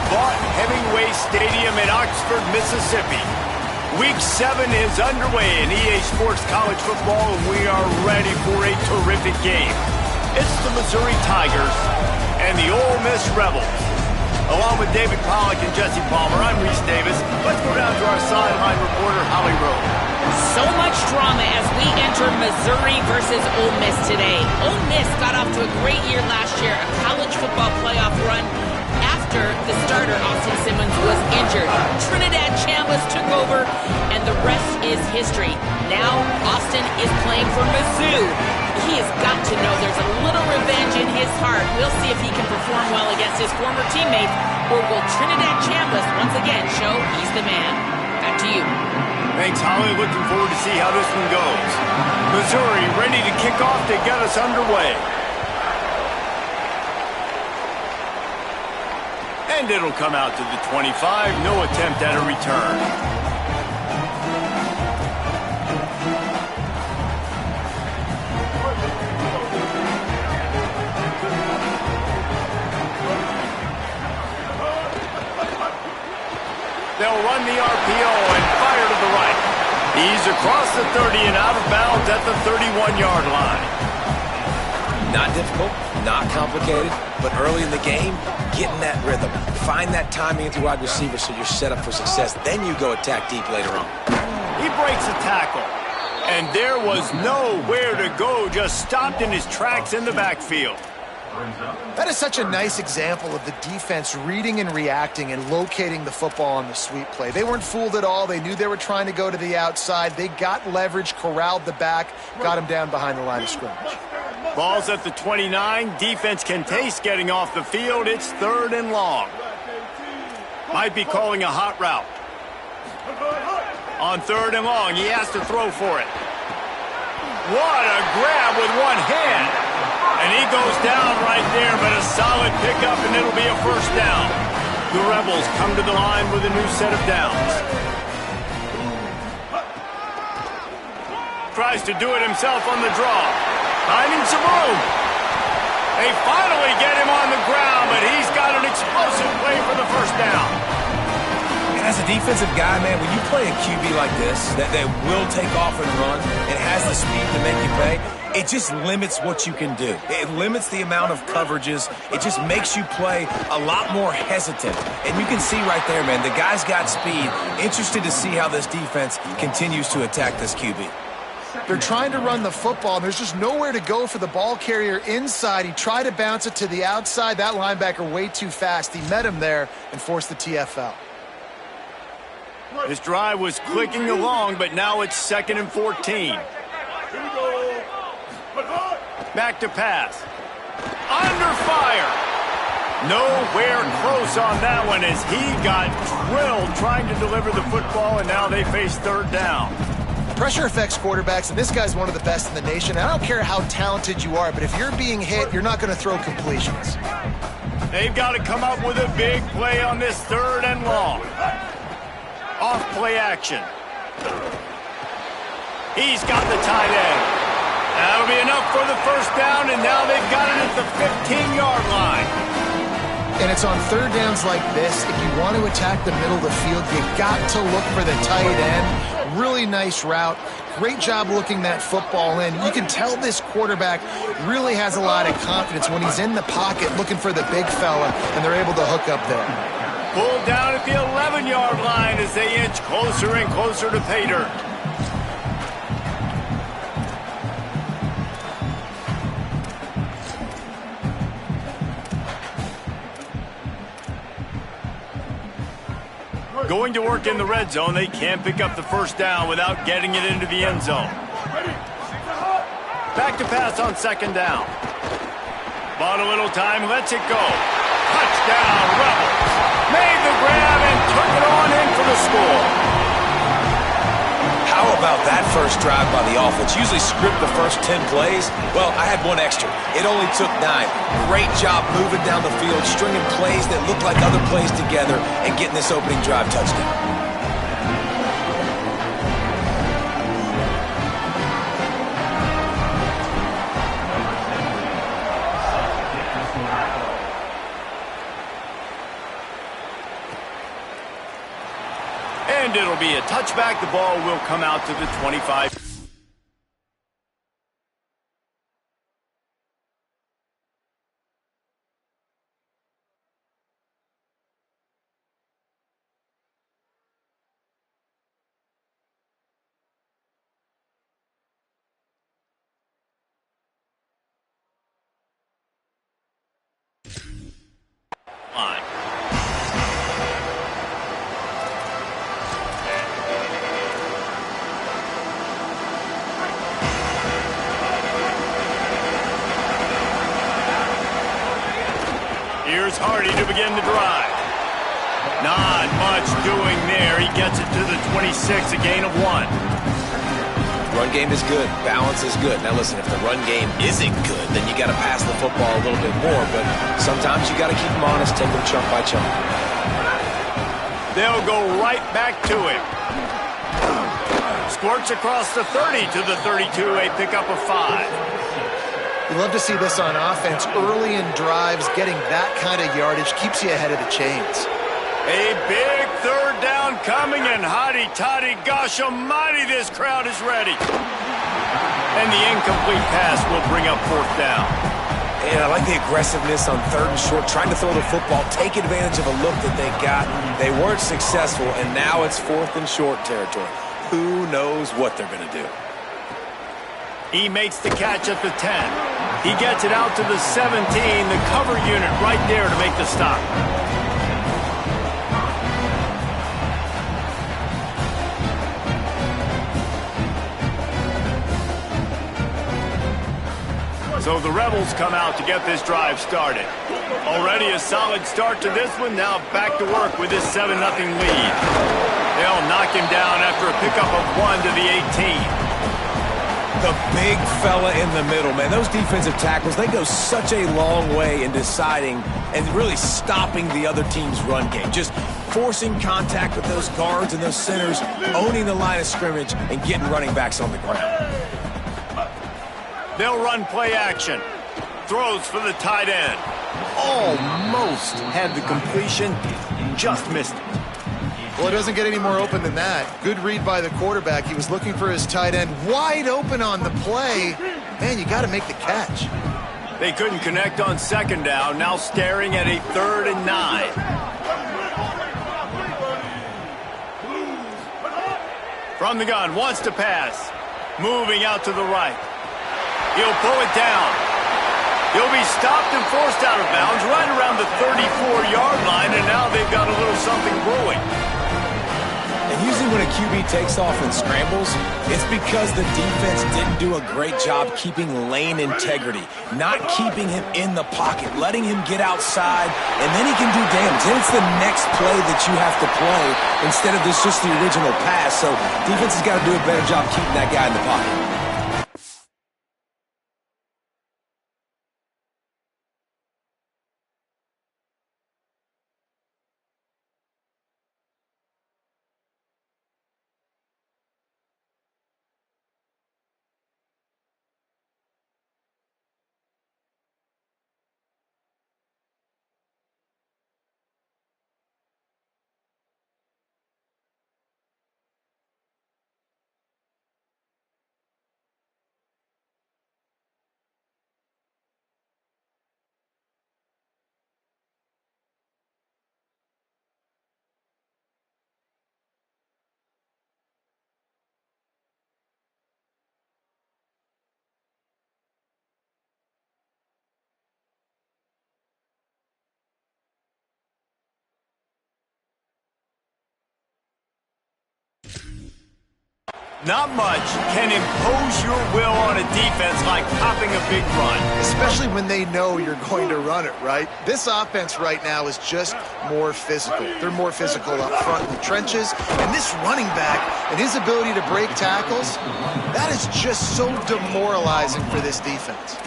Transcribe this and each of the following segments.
Vaught Hemingway Stadium in Oxford, Mississippi. Week 7 is underway in EA Sports College Football, and we are ready for a terrific game. It's the Missouri Tigers and the Ole Miss Rebels. Along with David Pollack and Jesse Palmer, I'm Reese Davis. Let's go down to our sideline reporter, Holly Rowe. So much drama as we enter Missouri versus Ole Miss today. Ole Miss got off to a great year last year, a college football playoff run after the starter, Austin Simmons, was injured. Trinidad Chambliss took over, and the rest is history. Now, Austin is playing for Mizzoui. He has got to know there's a little revenge in his heart. We'll see if he can perform well against his former teammates, or will Trinidad Chambliss once again show he's the man? Back to you. Thanks, Holly. Looking forward to see how this one goes. Missouri ready to kick off to get us underway. And it'll come out to the 25. No attempt at a return. They'll run the RPO and fire to the right. He's across the 30 and out of bounds at the 31-yard line. Not difficult, not complicated, but early in the game, get in that rhythm. Find that timing at the wide receiver so you're set up for success. Then you go attack deep later on. He breaks a tackle, and there was nowhere to go, just stopped in his tracks in the backfield. That is such a nice example of the defense reading and reacting and locating the football on the sweep play. They weren't fooled at all. They knew they were trying to go to the outside. They got leverage, corralled the back, got him down behind the line of scrimmage. Ball's at the 29. Defense can taste getting off the field. It's 3rd and long. Might be calling a hot route. On 3rd and long, he has to throw for it. What a grab with one hand. And he goes down right there, but a solid pickup, and it'll be a 1st down. The Rebels come to the line with a new set of downs. Tries to do it himself on the draw. Finding some room. They finally get him on the ground, but he's got an explosive play for the 1st down. And as a defensive guy, man, when you play a QB like this, that will take off and run, it has the speed to make you pay, it just limits what you can do. It limits the amount of coverages. It just makes you play a lot more hesitant. And you can see right there, man, the guy's got speed. Interested to see how this defense continues to attack this QB. They're trying to run the football, and there's just nowhere to go for the ball carrier inside. He tried to bounce it to the outside. That linebacker way too fast. He met him there and forced the TFL. This drive was clicking along, but now it's 2nd and 14. Back to pass. Under fire. Nowhere close on that one as he got drilled trying to deliver the football, and now they face 3rd down. Pressure affects quarterbacks, and this guy's one of the best in the nation. I don't care how talented you are, but if you're being hit, you're not going to throw completions. They've got to come up with a big play on this 3rd and long. Off play action. He's got the tight end. That'll be enough for the 1st down, and now they've got it at the 15-yard line. And it's on 3rd downs like this. If you want to attack the middle of the field, you got to look for the tight end. Really nice route. Great job looking that football in. You can tell this quarterback really has a lot of confidence when he's in the pocket looking for the big fella, and they're able to hook up there. Pulled down at the 11-yard line as they inch closer and closer to pay dirt. Going to work in the red zone. They can't pick up the 1st down without getting it into the end zone. Back to pass on 2nd down. Bought a little time, lets it go. Touchdown, Rebels. Made the grab and took it on in for the score. How about that first drive by the offense? Usually script the first 10 plays. Well, I had one extra. It only took 9. Great job moving down the field, stringing plays that look like other plays together, and getting this opening drive touchdown. That'll be a touchback. The ball will come out to the 25. Here's Hardy to begin the drive. Not much doing there. He gets it to the 26, a gain of 1. Run game is good. Balance is good. Now listen, if the run game isn't good, then you got to pass the football a little bit more. But sometimes you got to keep them honest, take them chunk by chunk. They'll go right back to him. Squirts across the 30 to the 32, a pickup of 5. You love to see this on offense. Early in drives, getting that kind of yardage keeps you ahead of the chains. A big third down coming, and hotty toddy, gosh almighty, this crowd is ready. And the incomplete pass will bring up 4th down. And I like the aggressiveness on 3rd and short, trying to throw the football, take advantage of a look that they got. They weren't successful, and now it's 4th and short territory. Who knows what they're going to do? He makes the catch at the 10. He gets it out to the 17, the cover unit right there to make the stop. So the Rebels come out to get this drive started. Already a solid start to this one. Now back to work with this 7-0 lead. They'll knock him down after a pickup of 1 to the 18. The big fella in the middle, man. Those defensive tackles, they go such a long way in deciding and really stopping the other team's run game. Just forcing contact with those guards and those centers, owning the line of scrimmage, and getting running backs on the ground. They'll run play action. Throws for the tight end. Almost had the completion, just missed it. Well, it doesn't get any more open than that. Good read by the quarterback. He was looking for his tight end wide open on the play. Man, you got to make the catch. They couldn't connect on 2nd down. Now staring at a 3rd and 9. From the gun, wants to pass. Moving out to the right. He'll pull it down. He'll be stopped and forced out of bounds right around the 34-yard line, and now they've got a little something brewing. And usually when a QB takes off and scrambles, it's because the defense didn't do a great job keeping lane integrity, not keeping him in the pocket, letting him get outside, and then he can do damage. Then it's the next play that you have to play instead of this just the original pass. So defense has got to do a better job keeping that guy in the pocket. Not much can impose your will on a defense like popping a big run. Especially when they know you're going to run it, right? This offense right now is just more physical. They're more physical up front in the trenches. And this running back and his ability to break tackles, that is just so demoralizing for this defense.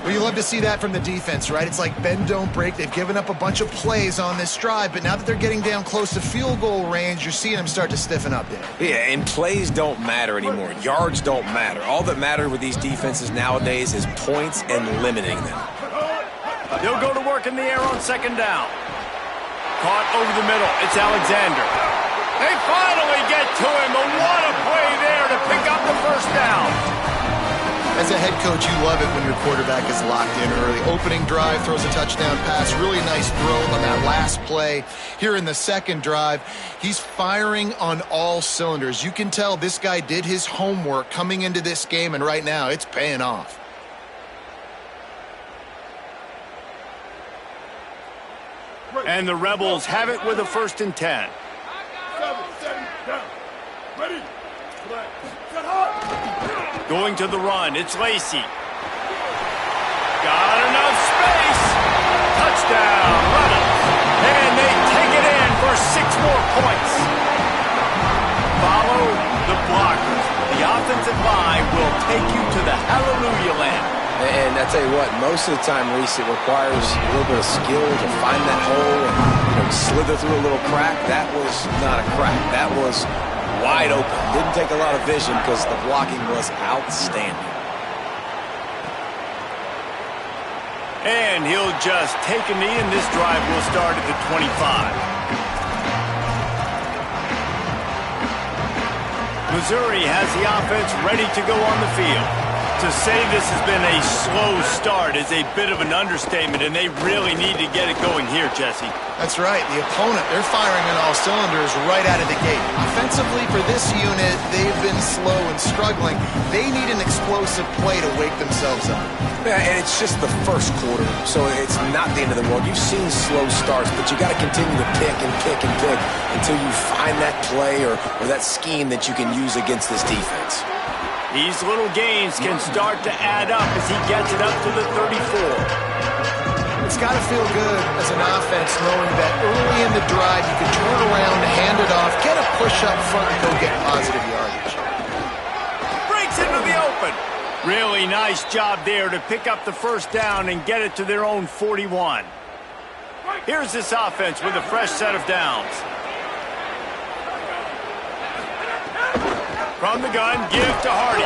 Well, you love to see that from the defense, right? It's like bend, don't break. They've given up a bunch of plays on this drive, but now that they're getting down close to field goal range, you're seeing them start to stiffen up there. Yeah, and plays don't matter anymore. Yards don't matter. All that matters with these defenses nowadays is points and limiting them. They'll go to work in the air on 2nd down. Caught over the middle. It's Alexander. They finally get to him, but what a play there to pick up the first down. As a head coach, you love it when your quarterback is locked in early. Opening drive, throws a touchdown pass. Really nice throw on that last play. Here in the second drive, he's firing on all cylinders. You can tell this guy did his homework coming into this game, and right now it's paying off. And the Rebels have it with a 1st and 10. Ready. Going to the run, it's Lacy. Got enough space. Touchdown, Rebels. And they take it in for 6 more points. Follow the blockers. The offensive line will take you to the hallelujah land. And I tell you what, most of the time, Reese, it requires a little bit of skill to find that hole and slither through a little crack. That was not a crack. That was wide open. Didn't take a lot of vision because the blocking was outstanding. And he'll just take a knee, and this drive will start at the 25. Mizzoui has the offense ready to go on the field. To say this has been a slow start is a bit of an understatement, and they really need to get it going here, Jesse. That's right. The opponent, they're firing on all cylinders right out of the gate. Offensively, for this unit, they've been slow and struggling. They need an explosive play to wake themselves up. Yeah, and it's just the first quarter, so it's not the end of the world. You've seen slow starts, but you got to continue to pick and pick and pick until you find that play or that scheme that you can use against this defense. These little gains can start to add up as he gets it up to the 34. It's got to feel good as an offense knowing that early in the drive you can turn around, hand it off, get a push up front, and go get positive yardage. Breaks into the open. Really nice job there to pick up the first down and get it to their own 41. Here's this offense with a fresh set of downs. From the gun, give to Hardy.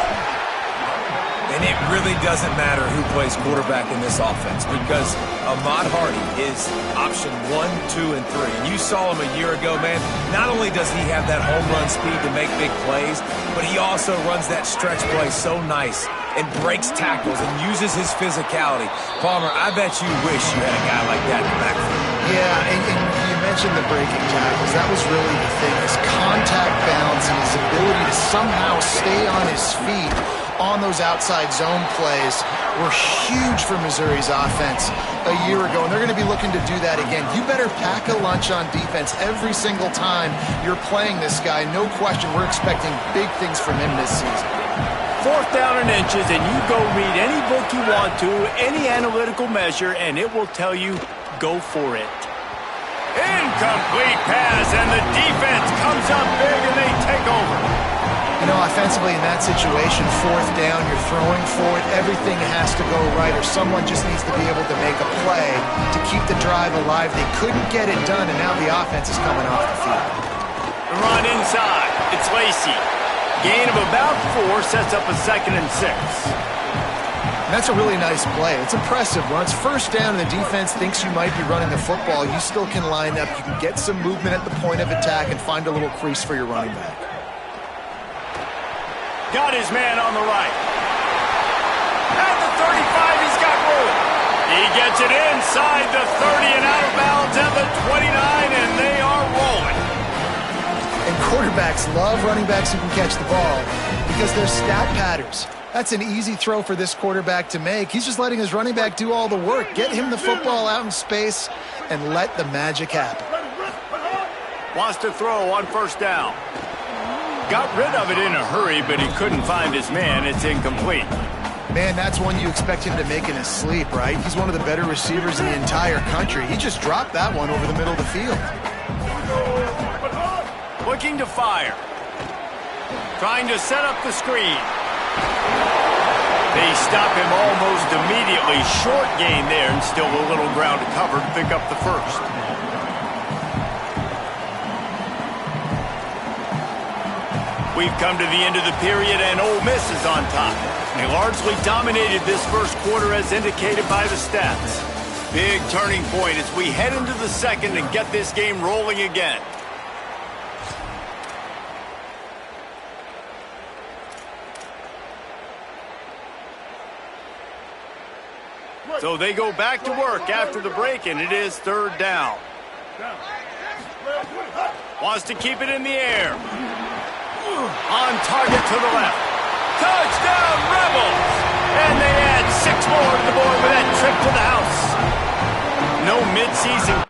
And it really doesn't matter who plays quarterback in this offense because Ahmad Hardy is option 1, 2, and 3. And you saw him a year ago, man. Not only does he have that home run speed to make big plays, but he also runs that stretch play so nice and breaks tackles and uses his physicality. Palmer, I bet you wish you had a guy like that in the backfield. Yeah, and you mentioned the breaking tackles. That was really the thing. His contact balance and his ability to somehow stay on his feet on those outside zone plays were huge for Missouri's offense a year ago, and they're going to be looking to do that again. You better pack a lunch on defense every single time you're playing this guy. No question, we're expecting big things from him this season. 4th down and inches, and you go read any book you want to, any analytical measure, and it will tell you, go for it. Incomplete pass, and the defense comes up big, and they take over. You know, offensively in that situation, 4th down, you're throwing for it, everything has to go right, or someone just needs to be able to make a play to keep the drive alive. They couldn't get it done, and now the offense is coming off the field. The run inside, it's Lacy. Gain of about 4 sets up a 2nd and 6. And that's a really nice play. It's impressive. Once 1st down and the defense thinks you might be running the football, you still can line up. You can get some movement at the point of attack and find a little crease for your running back. Got his man on the right. At the 35, he's got room. He gets it inside the 30 and out of bounds at the 29, and they are rolling. And quarterbacks love running backs who can catch the ball because they're stat patterns. That's an easy throw for this quarterback to make. He's just letting his running back do all the work. Get him the football out in space and let the magic happen. Wants to throw on 1st down. Got rid of it in a hurry, but he couldn't find his man. It's incomplete. Man, that's one you expect him to make in his sleep, right? He's one of the better receivers in the entire country. He just dropped that one over the middle of the field. Looking to fire. Trying to set up the screen. They stop him almost immediately. Short gain there, and still a little ground to cover to pick up the 1st. We've come to the end of the period, and Ole Miss is on top. They largely dominated this 1st quarter as indicated by the stats. Big turning point as we head into the 2nd and get this game rolling again. So they go back to work after the break, and it is third down. Wants to keep it in the air. On target to the left. Touchdown, Rebels! And they add 6 more to the board with that trip to the house. No midseason